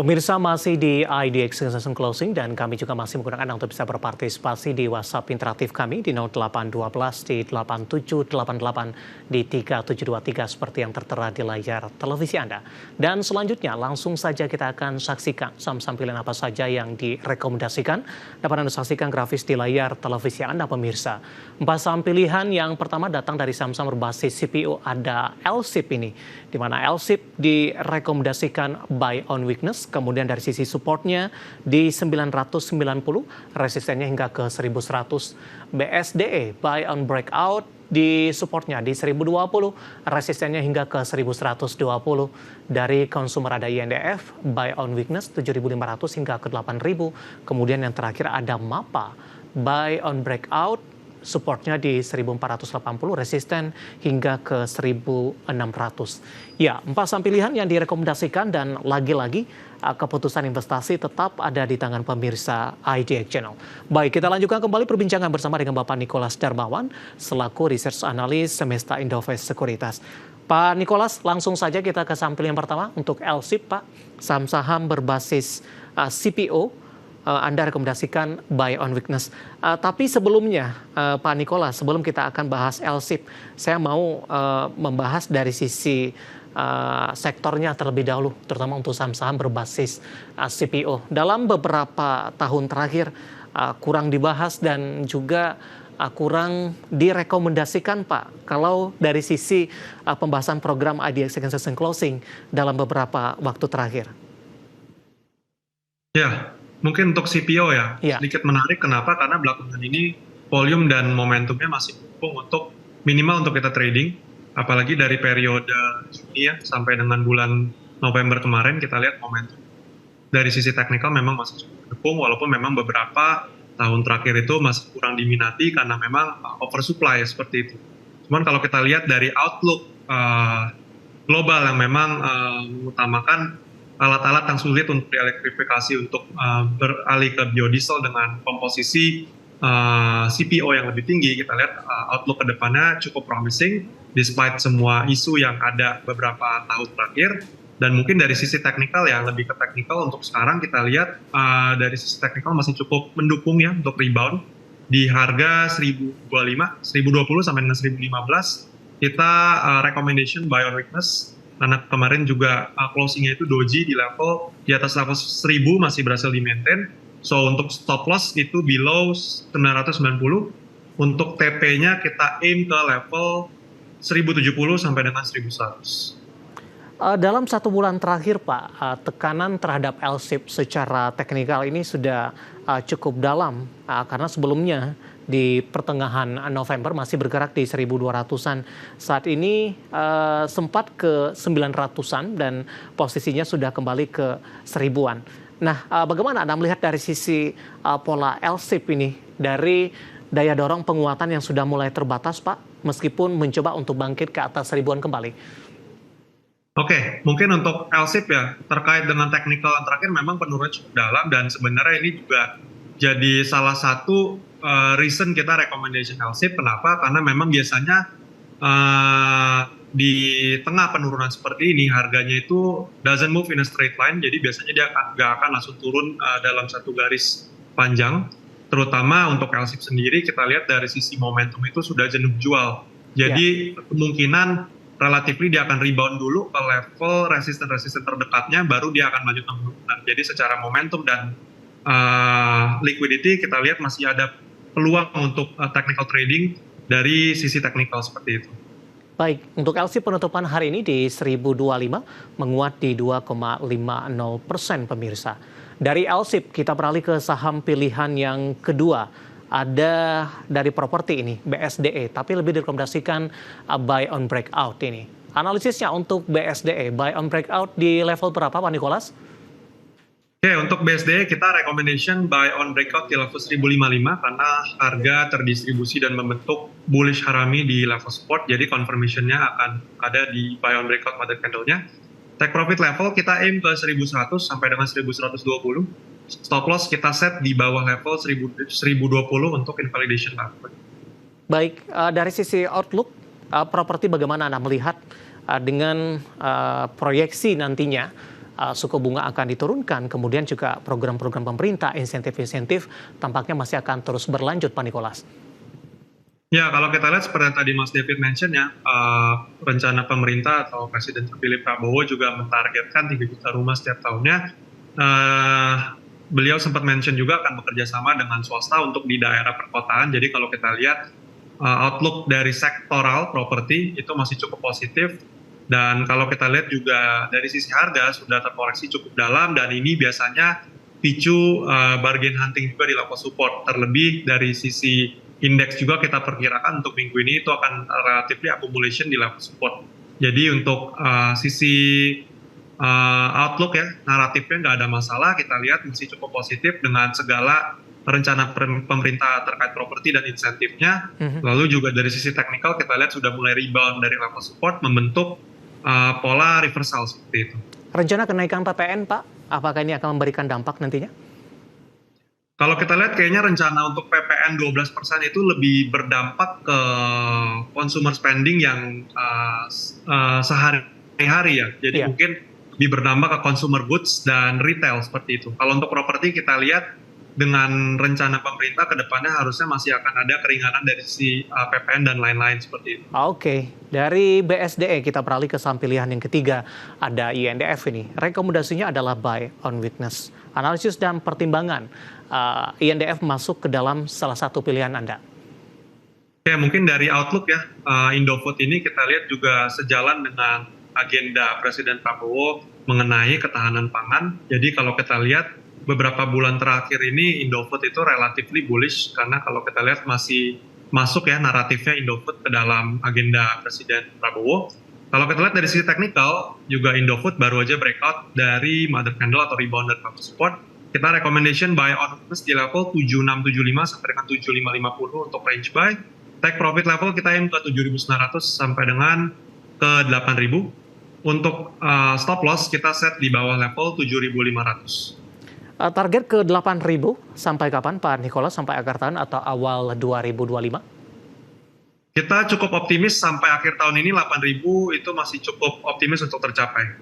Pemirsa masih di IDX Transaction Closing dan kami juga masih menggunakan Anda untuk bisa berpartisipasi di WhatsApp interaktif kami di 0812 di 8788 di 3723 seperti yang tertera di layar televisi Anda. Dan selanjutnya langsung saja kita akan saksikan saham-saham pilihan apa saja yang direkomendasikan. Dapat Anda saksikan grafis di layar televisi Anda pemirsa. 4 saham pilihan yang pertama datang dari saham-saham berbasis CPO ada LSIP ini. Di mana LSIP direkomendasikan buy on weakness. Kemudian dari sisi supportnya di 990, resistennya hingga ke 1100. BSDE buy on breakout di supportnya di 1020, resistennya hingga ke 1120. Dari consumer ada INDF buy on weakness 7500 hingga ke 8000. Kemudian yang terakhir ada MAPA buy on breakout, supportnya di 1480, resisten hingga ke 1600. Ya, 4 saham pilihan yang direkomendasikan dan lagi-lagi keputusan investasi tetap ada di tangan pemirsa IDX Channel. Baik, kita lanjutkan kembali perbincangan bersama dengan Bapak Nicholas Darmawan selaku Research Analyst Semesta Indovest Sekuritas. Pak Nicholas, langsung saja kita ke saham pilihan pertama untuk LSIP, Pak. Saham-saham berbasis CPO. Anda rekomendasikan buy on weakness. Tapi sebelumnya, Pak Nicholas, sebelum kita akan bahas LSIP, saya mau membahas dari sisi sektornya terlebih dahulu, terutama untuk saham-saham berbasis CPO. Dalam beberapa tahun terakhir kurang dibahas dan juga kurang direkomendasikan, Pak, kalau dari sisi pembahasan program IDX Transaction Closing dalam beberapa waktu terakhir. Ya. Mungkin untuk CPO ya, sedikit menarik. Kenapa? Karena belakangan ini volume dan momentumnya masih mendukung untuk minimal untuk kita trading. Apalagi dari periode Juni ya, sampai dengan bulan November kemarin kita lihat momentum. Dari sisi teknikal memang masih cukup mendukung, walaupun memang beberapa tahun terakhir itu masih kurang diminati karena memang oversupply seperti itu. Cuman kalau kita lihat dari outlook global yang memang mengutamakan alat-alat yang sulit untuk dielektrifikasi untuk beralih ke biodiesel dengan komposisi CPO yang lebih tinggi, kita lihat outlook ke depannya cukup promising despite semua isu yang ada beberapa tahun terakhir. Dan mungkin dari sisi teknikal ya, lebih ke teknikal untuk sekarang kita lihat dari sisi teknikal masih cukup mendukung ya untuk rebound di harga 1025, 1020 sampai dengan 1015 kita recommendation buy on weakness. Karena kemarin juga closingnya itu doji di atas level 1000 masih berhasil di-maintain. So untuk stop loss itu below 990. Untuk TP-nya kita aim ke level 1070 sampai dengan 1100. Dalam 1 bulan terakhir, Pak, tekanan terhadap LSIP secara teknikal ini sudah cukup dalam karena sebelumnya di pertengahan November masih bergerak di 1200-an. Saat ini sempat ke 900-an dan posisinya sudah kembali ke 1000-an. Nah, bagaimana Anda melihat dari sisi pola LSIP ini dari daya dorong penguatan yang sudah mulai terbatas, Pak, meskipun mencoba untuk bangkit ke atas 1000-an kembali? Oke, mungkin untuk LSIP ya, terkait dengan teknikal yang terakhir memang penurunan cukup dalam dan sebenarnya ini juga jadi salah satu reason kita recommendation LSIP. Kenapa? Karena memang biasanya di tengah penurunan seperti ini harganya itu doesn't move in a straight line, jadi biasanya dia nggak akan langsung turun dalam satu garis panjang. Terutama untuk LSIP sendiri kita lihat dari sisi momentum itu sudah jenuh jual. Jadi kemungkinan relatifly dia akan rebound dulu ke level resisten terdekatnya, baru dia akan lanjut penurunan. Jadi secara momentum dan liquidity kita lihat masih ada peluang untuk technical trading dari sisi teknikal seperti itu. Baik, untuk LSIP penutupan hari ini di 1025 menguat di 2,50% pemirsa. Dari LSIP kita beralih ke saham pilihan yang kedua. Ada dari properti ini, BSDE, tapi lebih direkomendasikan buy on breakout ini. Analisisnya untuk BSDE, buy on breakout di level berapa, Pak Nicholas? Oke, untuk BSDE kita recommendation buy on breakout di level 1055 karena harga terdistribusi dan membentuk bullish harami di level support, jadi confirmation-nya akan ada di buy on breakout pada candle-nya. Take profit level kita aim ke 1100 sampai dengan 1120. Stop loss kita set di bawah level 1020 untuk invalidation level. Baik, dari sisi outlook, properti bagaimana Anda melihat dengan proyeksi nantinya suku bunga akan diturunkan, kemudian juga program-program pemerintah, insentif-insentif tampaknya masih akan terus berlanjut, Pak Nikolas. Ya, kalau kita lihat seperti yang tadi Mas David mention ya, rencana pemerintah atau Presiden terpilih Prabowo juga mentargetkan 3 juta rumah setiap tahunnya. Beliau sempat mention juga akan bekerja sama dengan swasta untuk di daerah perkotaan. Jadi kalau kita lihat outlook dari sektoral properti itu masih cukup positif. Dan kalau kita lihat juga dari sisi harga sudah terkoreksi cukup dalam, dan ini biasanya picu bargain hunting juga di level support. Terlebih dari sisi indeks juga kita perkirakan untuk minggu ini itu akan relatively accumulation di level support. Jadi untuk sisi outlook ya, naratifnya nggak ada masalah, kita lihat masih cukup positif dengan segala rencana pemerintah terkait properti dan insentifnya. Lalu juga dari sisi teknikal kita lihat sudah mulai rebound dari level support, membentuk pola reversal seperti itu. Rencana kenaikan PPN, Pak, apakah ini akan memberikan dampak nantinya? Kalau kita lihat kayaknya rencana untuk PPN 12% itu lebih berdampak ke consumer spending yang sehari-hari ya. Jadi mungkin lebih berdampak ke consumer goods dan retail seperti itu. Kalau untuk properti kita lihat dengan rencana pemerintah ke depannya harusnya masih akan ada keringanan dari sisi PPN dan lain-lain seperti itu. Oke, dari BSDE kita beralih ke saham pilihan yang ketiga, ada INDF ini. Rekomendasinya adalah buy on weakness. Analisis dan pertimbangan, INDF masuk ke dalam salah satu pilihan Anda. Oke, mungkin dari outlook ya, Indofood ini kita lihat juga sejalan dengan agenda Presiden Prabowo mengenai ketahanan pangan. Jadi kalau kita lihat beberapa bulan terakhir ini Indofood itu relatively bullish, karena kalau kita lihat masih masuk ya naratifnya Indofood ke dalam agenda Presiden Prabowo. Kalau kita lihat dari sisi teknikal, juga Indofood baru aja breakout dari mother candle atau rebounder level support. Kita recommendation buy on weakness di level 7675 sampai dengan 7550 untuk range buy. Take profit level kita aim ke 7900 sampai dengan ke 8000. Untuk stop loss kita set di bawah level 7500. Target ke 8.000 sampai kapan Pak Nikolas? Sampai akhir tahun atau awal 2025? Kita cukup optimis sampai akhir tahun ini 8.000 itu masih cukup optimis untuk tercapai.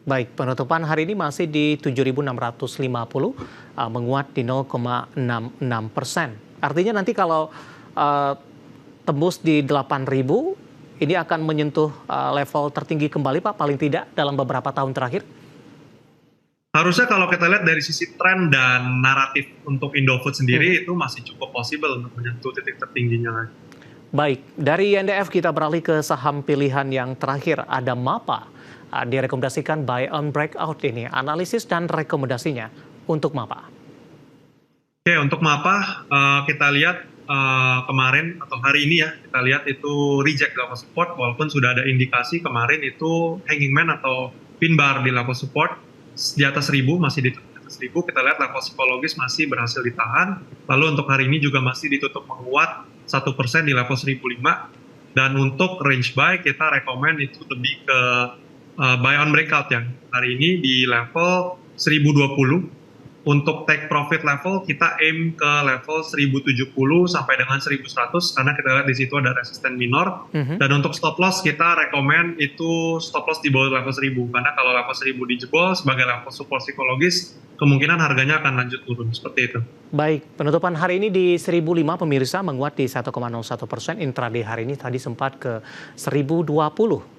Baik, penutupan hari ini masih di 7.650, menguat di 0,66%. Artinya nanti kalau tembus di 8.000, ini akan menyentuh level tertinggi kembali Pak, paling tidak dalam beberapa tahun terakhir? Harusnya kalau kita lihat dari sisi tren dan naratif untuk Indofood sendiri itu masih cukup possible untuk menyentuh titik tertingginya lagi. Baik, dari INDF kita beralih ke saham pilihan yang terakhir, ada MAPA. Direkomendasikan buy on breakout ini, analisis dan rekomendasinya untuk MAPA. Oke, untuk MAPA kita lihat kemarin atau hari ini ya, kita lihat itu reject level support, walaupun sudah ada indikasi kemarin itu hanging man atau pin bar di level support di atas 1000, masih di atas 1000, kita lihat level psikologis masih berhasil ditahan. Lalu untuk hari ini juga masih ditutup menguat 1% di level 1005. Dan untuk range buy kita rekomend itu lebih ke buy on breakout yang hari ini di level 1020. Untuk take profit level kita aim ke level 1070 sampai dengan 1100 karena kita lihat di situ ada resisten minor. Dan untuk stop loss kita rekomend itu stop loss di bawah level 1000 karena kalau level 1000 dijebol sebagai level support psikologis kemungkinan harganya akan lanjut turun seperti itu. Baik, penutupan hari ini di 1005 pemirsa, menguat di 1,01%. Intraday hari ini tadi sempat ke 1020.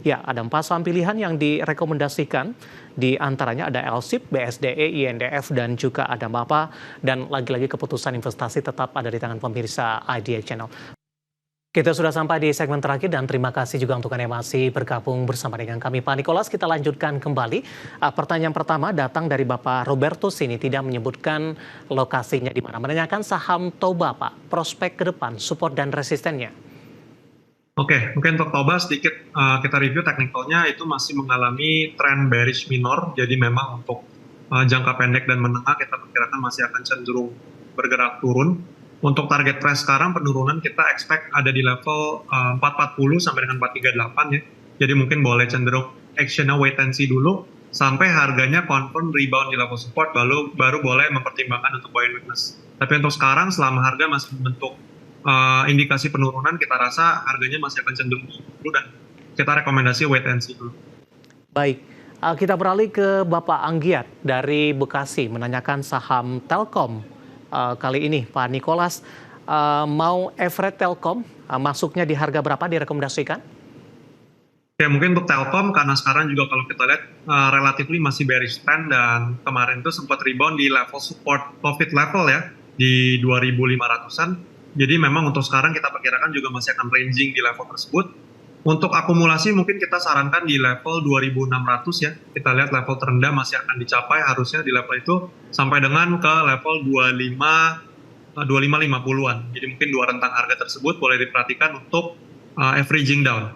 Ya, ada 4 saham pilihan yang direkomendasikan. Di antaranya ada LSIP, BSDE, INDF, dan juga ada MAPA. Dan lagi-lagi keputusan investasi tetap ada di tangan pemirsa IDX Channel. Kita sudah sampai di segmen terakhir dan terima kasih juga untuk Anda yang masih bergabung bersama dengan kami. Pak Nikolas, kita lanjutkan kembali. Pertanyaan pertama datang dari Bapak Robertus ini, tidak menyebutkan lokasinya di mana. Menanyakan saham Toba, Pak. Prospek ke depan, support dan resistennya. Oke, mungkin untuk Toba sedikit kita review teknikalnya itu masih mengalami tren bearish minor. Jadi memang untuk jangka pendek dan menengah kita perkirakan masih akan cenderung bergerak turun. Untuk target price sekarang penurunan kita expect ada di level 440 sampai dengan 438 ya. Jadi mungkin boleh cenderung actionnya wait and see dulu sampai harganya confirm rebound di level support baru boleh mempertimbangkan untuk buy and weakness. Tapi untuk sekarang selama harga masih membentuk indikasi penurunan, kita rasa harganya masih akan cenderung dulu dan kita rekomendasi wait and see dulu. Baik. Kita beralih ke Bapak Anggiat dari Bekasi menanyakan saham Telkom. Kali ini Pak Nikolas, mau Everett Telkom masuknya di harga berapa direkomendasikan? Ya mungkin untuk Telkom karena sekarang juga kalau kita lihat relatively masih bearish trend dan kemarin itu sempat rebound di level support profit level ya di 2.500-an. Jadi memang untuk sekarang kita perkirakan juga masih akan ranging di level tersebut. Untuk akumulasi mungkin kita sarankan di level 2.600 ya. Kita lihat level terendah masih akan dicapai harusnya di level itu sampai dengan ke level 2550-an. Jadi mungkin dua rentang harga tersebut boleh diperhatikan untuk averaging down.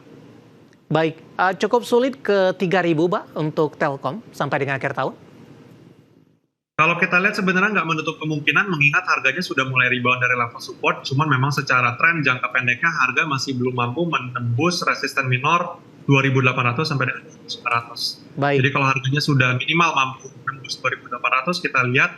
Baik, cukup sulit ke 3.000 Pak untuk Telkom sampai dengan akhir tahun? Kalau kita lihat sebenarnya nggak menutup kemungkinan mengingat harganya sudah mulai rebound dari level support, cuman memang secara tren jangka pendeknya harga masih belum mampu menembus resisten minor 2.800 sampai dengan 2.900. Baik. Jadi kalau harganya sudah minimal mampu menembus 2.800, kita lihat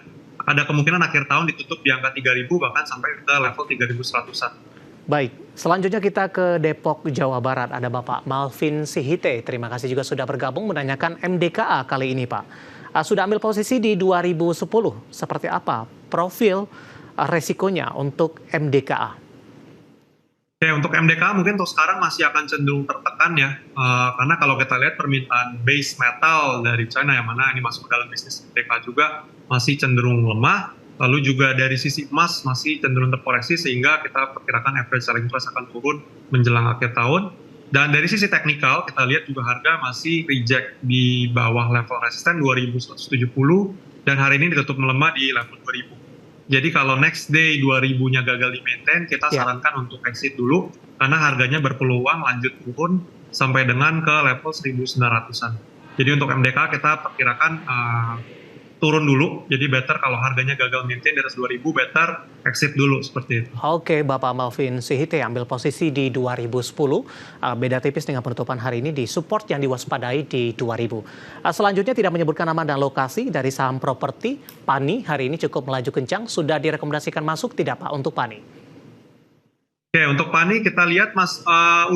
ada kemungkinan akhir tahun ditutup di angka 3.000 bahkan sampai ke level 3.100-an. Baik, selanjutnya kita ke Depok, Jawa Barat. Ada Bapak Malvin Sihite. Terima kasih juga sudah bergabung menanyakan MDKA kali ini Pak. Sudah ambil posisi di 2010. Seperti apa profil resikonya untuk MDKA? Oke, untuk MDKA mungkin untuk sekarang masih akan cenderung tertekan ya. Karena kalau kita lihat permintaan base metal dari China yang mana ini masuk ke dalam bisnis MDKA juga masih cenderung lemah. Lalu juga dari sisi emas masih cenderung terkoreksi sehingga kita perkirakan average selling price akan turun menjelang akhir tahun. Dan dari sisi teknikal kita lihat juga harga masih reject di bawah level resisten 2170 dan hari ini ditutup melemah di level 2000. Jadi kalau next day 2000-nya gagal di maintain, kita sarankan untuk exit dulu karena harganya berpeluang lanjut turun sampai dengan ke level 1900-an. Jadi untuk MDK kita perkirakan turun dulu, jadi better kalau harganya gagal maintain di atas 2000, better exit dulu seperti itu. Oke, Bapak Malvin Sihite ambil posisi di 2010, beda tipis dengan penutupan hari ini di support yang diwaspadai di 2000. Selanjutnya tidak menyebutkan nama dan lokasi dari saham properti, PANI hari ini cukup melaju kencang, sudah direkomendasikan masuk tidak Pak untuk PANI? Oke, untuk PANI kita lihat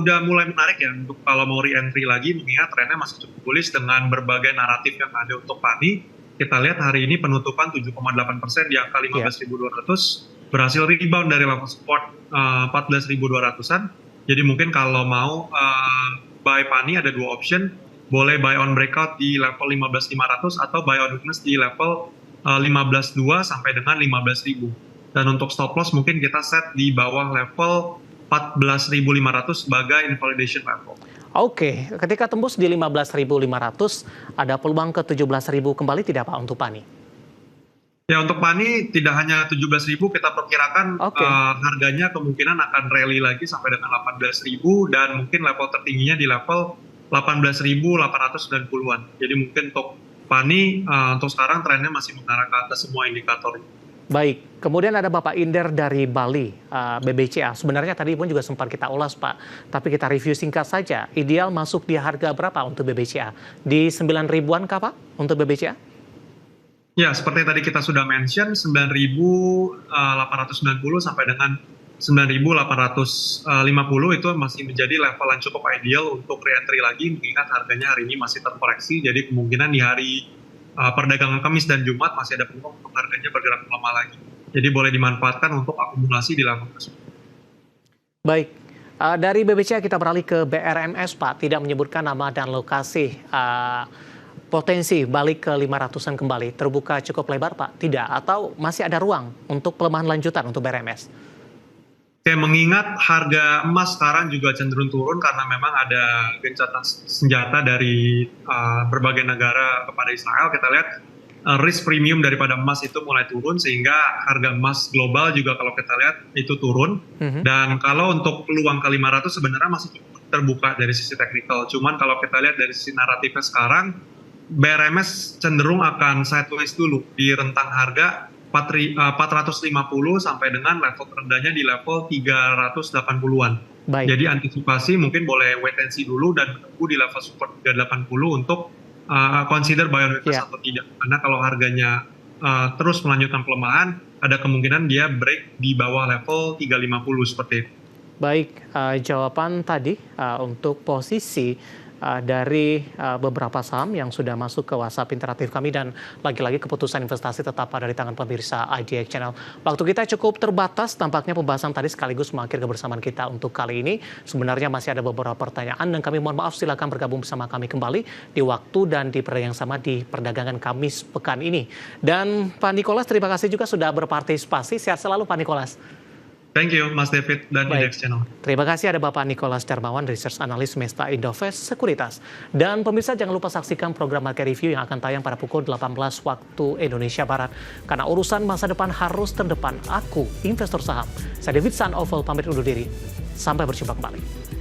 udah mulai menarik ya untuk kalau mau re-entry lagi mengingat trennya masih cukup bullish dengan berbagai naratif yang ada untuk PANI. Kita lihat hari ini penutupan 7,8% di angka 15.200, berhasil rebound dari level support 14.200-an. Jadi mungkin kalau mau buy PANI ada dua option, boleh buy on breakout di level 15.500 atau buy on weakness di level 15.2 sampai dengan 15.000. Dan untuk stop loss mungkin kita set di bawah level 14.500 sebagai invalidation level. Oke, ketika tembus di 15.500, ada peluang ke 17.000 kembali tidak Pak untuk PANI? Ya untuk PANI tidak hanya 17.000, kita perkirakan harganya kemungkinan akan rally lagi sampai dengan 18.000 dan mungkin level tertingginya di level 18.890-an. Jadi mungkin untuk PANI untuk sekarang trennya masih mengarah ke atas semua indikator. Baik, kemudian ada Bapak Inder dari Bali, BBCA. Sebenarnya tadi pun juga sempat kita ulas Pak, tapi kita review singkat saja. Ideal masuk di harga berapa untuk BBCA? Di 9.000-an kah Pak untuk BBCA? Ya, seperti tadi kita sudah mention, 9.890 sampai dengan 9.850 itu masih menjadi level yang cukup ideal untuk re-entry lagi, mengingat harganya hari ini masih terkoreksi, jadi kemungkinan di hari perdagangan Kamis dan Jumat masih ada peluang untuk harganya bergerak melemah lagi. Jadi boleh dimanfaatkan untuk akumulasi di level tersebut. Baik, dari BBCA kita beralih ke BRMS Pak, tidak menyebutkan nama dan lokasi. Potensi balik ke 500-an kembali, terbuka cukup lebar Pak? Tidak, atau masih ada ruang untuk pelemahan lanjutan untuk BRMS? Oke, mengingat harga emas sekarang juga cenderung turun karena memang ada gencatan senjata dari berbagai negara kepada Israel, kita lihat risk premium daripada emas itu mulai turun sehingga harga emas global juga kalau kita lihat itu turun. Dan kalau untuk peluang ke 500 sebenarnya masih cukup terbuka dari sisi teknikal. Cuman kalau kita lihat dari sisi naratifnya sekarang, BRMS cenderung akan sideways dulu di rentang harga 450 sampai dengan level terendahnya di level 380-an. Jadi antisipasi mungkin boleh wait and see dulu dan menunggu di level support 380 untuk consider buy on weakness atau tidak. Karena kalau harganya terus melanjutkan pelemahan, ada kemungkinan dia break di bawah level 350 seperti itu. Baik, jawaban tadi untuk posisi dari beberapa saham yang sudah masuk ke WhatsApp interaktif kami, dan lagi-lagi keputusan investasi tetap ada di tangan pemirsa IDX Channel. Waktu kita cukup terbatas, tampaknya pembahasan tadi sekaligus mengakhiri kebersamaan kita untuk kali ini. Sebenarnya masih ada beberapa pertanyaan dan kami mohon maaf, silakan bergabung bersama kami kembali di waktu dan di periode yang sama di perdagangan Kamis pekan ini. Dan Pak Nicholas, terima kasih juga sudah berpartisipasi. Sehat selalu Pak Nicholas. Thank you, Mas David dan IDX Channel. Terima kasih, ada Bapak Nicholas Darmawan, Research Analyst Mesta Indovest Sekuritas. Dan pemirsa, jangan lupa saksikan program Market Review yang akan tayang pada pukul 18 waktu Indonesia Barat. Karena urusan masa depan harus terdepan. Aku, investor saham. Saya David Sanoval, pamit undur diri. Sampai berjumpa kembali.